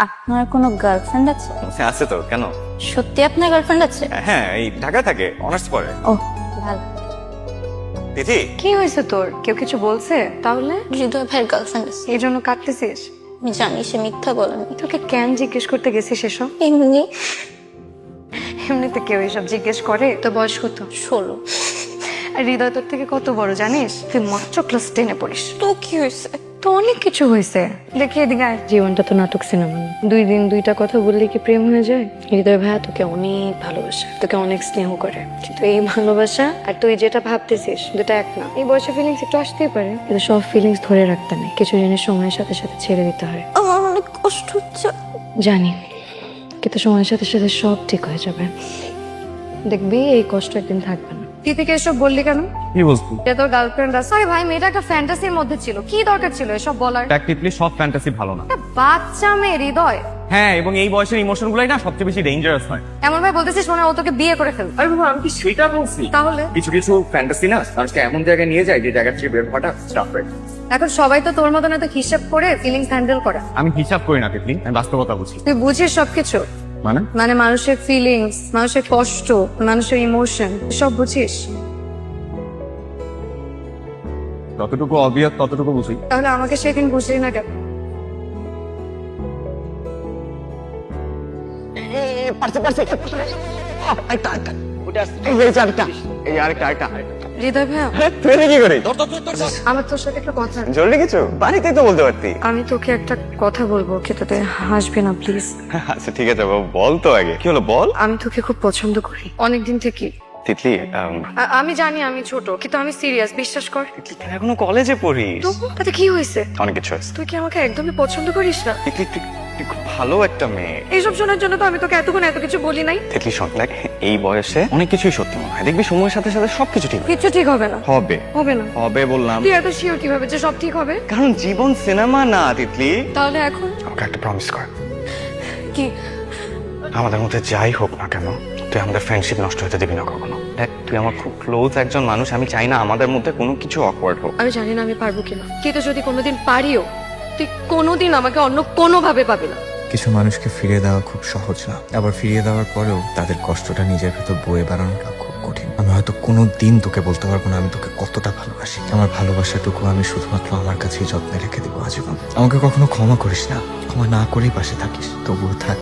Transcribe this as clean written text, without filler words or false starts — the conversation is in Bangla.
আপনার কোনো গার্লফ্রেন্ড আছে? হ্যাঁ আছে তো, কেন? সত্যি আপনার গার্লফ্রেন্ড আছে? হ্যাঁ, এই ঢাকায় থাকে, অনার্স পড়ে। ও ভালো। তিথি, কি হয়েছে তোর? কেউ কিছু বলছে? তাহলে হৃদয় ভাইয়ের গার্লফ্রেন্ড আছে। এই জন্য কাঁদতেছিস? আমি জানি সে মিথ্যা বলেনি। তোকে কেন জিজ্ঞেস করতে গেছিস এসব? এমনি এমনিতে কেউ এসব জিজ্ঞেস করে? তোর বয়স কত? 16। আর হৃদয় তোর থেকে কত বড় জানিস? তুই মাত্র ক্লাস 10-এ পড়িস। তো কি হয়েছে? তো অনেক কিছু হয়েছে। দেখি এদিকে আয়। জীবনটা তো নাটক সিনেমা না। 2 দিন 2টা কথা বললে কি প্রেম হয়ে যায়? হৃদয় ভাইয়া তোকে অনেক ভালোবাসে, তোকে অনেক স্নেহ করে। কিন্তু এই ভালোবাসা আর তুই যেটা ভাবতেছিস দুটা এক না। এই বয়সে ফিলিংস একটু আসতেই পারে, কিন্তু সব ফিলিংস ধরে রাখতে নেই। কিছু জিনিস সময়ের সাথে সাথে ছেড়ে দিতে হয়। আমার অনেক কষ্ট হচ্ছে। জানি, কিন্তু সময়ের সাথে সাথে সব ঠিক হয়ে যাবে। দেখবি এই কষ্ট একদিন থাকবে না। তুই থেকে এসব বললি কেন? কি বলছি? যে তোর গার্লফ্রেন্ড আছে? আরে ভাই, মেয়েটা একটা ফ্যান্টাসির মধ্যে ছিল, কি দরকার ছিল এসব বলার? প্র্যাকটিক্যালি সব ফ্যান্টাসি ভালো না। একটা বাচ্চা মেয়ে হৃদয়। হ্যাঁ, এবং এই বয়সের ইমোশন গুলাই না সবচেয়ে বেশি ডেঞ্জারাস হয়। এমন ভাই বলতেছিস মনে হয় ও তোকে বিয়ে করে ফেলবে। আরে বাবা, আমি কি সেটা বলছি? তাহলে কিছু কিছু ফ্যান্টাসি না মানুষকে এমন জায়গায় নিয়ে যায় যে জায়গা থেকে বের হওয়াটা স্টাফ হয়। এখন সবাই তো তোর মতন এত হিসাব করে ফিলিংস হ্যান্ডেল করে। আমি হিসাব করি না তিতলি, আমি বাস্তবতা বুঝি। তুই বুঝিস সবকিছু, মানে মানে মানুষের ফিলিংস, মানুষের কষ্ট, মানুষের ইমোশন সব বুঝিস। যতটুকু অবভিয়াস ততটুকু বুঝি। তাহলে আমাকে সেদিন বুঝলি না কেন? হৃদয় ভাইয়া, কি করে? আমার তোর সাথে একটা কথা আছে। জরুরি কিছু? বাড়িতেই তো বলতে পারতি। আমি তোকে একটা কথা বলবো, কিন্তু তুই হাসবি না প্লিজ। আচ্ছা ঠিক আছে বাবু, বল তো আগে কি হলো বল। আমি তোকে খুব পছন্দ করি অনেকদিন থেকে। তিতলি, আমি জানি আমি ছোট, কিন্তু আমি সিরিয়াস, বিশ্বাস কর। তুই এখনো কলেজে পড়িস। তো তাতে কি হয়েছে? অনেক কিছু আছে। তুই কি আমাকে একদমই পছন্দ করিস না? তিতলি, তুই খুব ভালো একটা মেয়ে। এইসব শোনার জন্য তো আমি তোকে এতক্ষণ এত কিছু বলি নাই। তিতলি শোন, দেখ এই বয়সে অনেক কিছুই সত্যি মনে হয়, দেখবি সময়ের সাথে সাথে সবকিছু ঠিক কিচ্ছু ঠিক হবে না। হবে। হবে না? হবে বললাম। তুই এত শিওর কিভাবে যে সব ঠিক হবে? কারণ জীবন সিনেমা না তিতলি। তাহলে এখন আমাকে একটা প্রমিস কর, কি? আমাদের মধ্যে যাই হোক না কেন তুই আমাদের ফ্রেন্ডশিপ নষ্ট হতে দিবি না কখনো। দেখ তুই আমার খুব ক্লোজ একজন মানুষ, আমি চাই না আমাদের মধ্যে কোনো কিছু অকওয়ার্ড হোক। আমি জানি না আমি পারবো কিনা, কিন্তু যদি কোনোদিন পারিও, তুই কোনোদিন আমাকে অন্য কোনোভাবে পাবি না। কিছু মানুষকে ফিরিয়ে দেওয়া খুব সহজ না, আবার ফিরিয়ে দেওয়ার পরেও তাদের কষ্টটা নিজের ভেতর বয়ে বেড়ানোটা খুব কঠিন। আমি হয়তো কোনো দিন তোকে বলতে পারবো না আমি তোকে কতটা ভালোবাসি। আমার ভালোবাসাটুকু আমি শুধুমাত্র আমার কাছেই যত্নে রেখে দিব আজীবন। আমাকে কখনো ক্ষমা করিস না, ক্ষমা না করেই পাশে থাকিস, তবুও থাক।